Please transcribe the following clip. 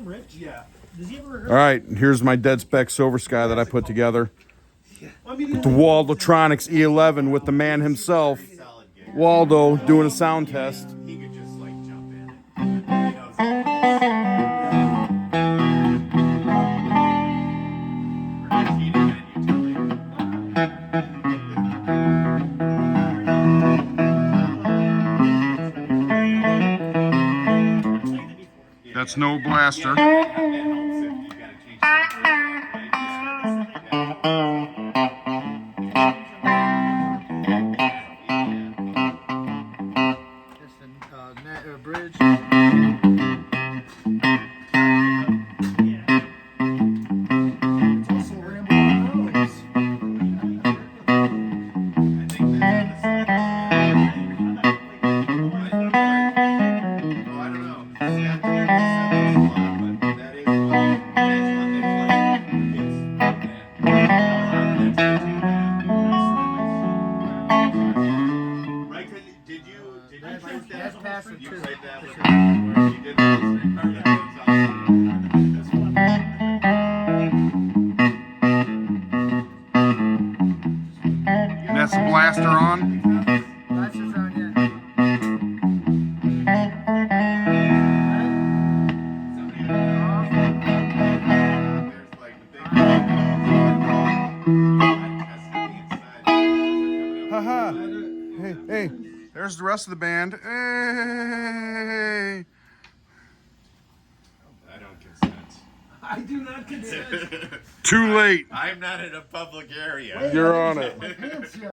him, Rich? Yeah. Does he ever rehearse? All right, here's my dead spec Silver Sky that I put together. The Waldotronics E11 with the man himself, Waldo, doing a sound test. He could just like jump in. That's no blaster. Bridge. That's passing too. That's the blaster on. Blaster's on, yeah. Haha. Hey, there's the rest of the band. Hey. I don't consent. I do not consent. Too late. I'm not in a public area. You're on it.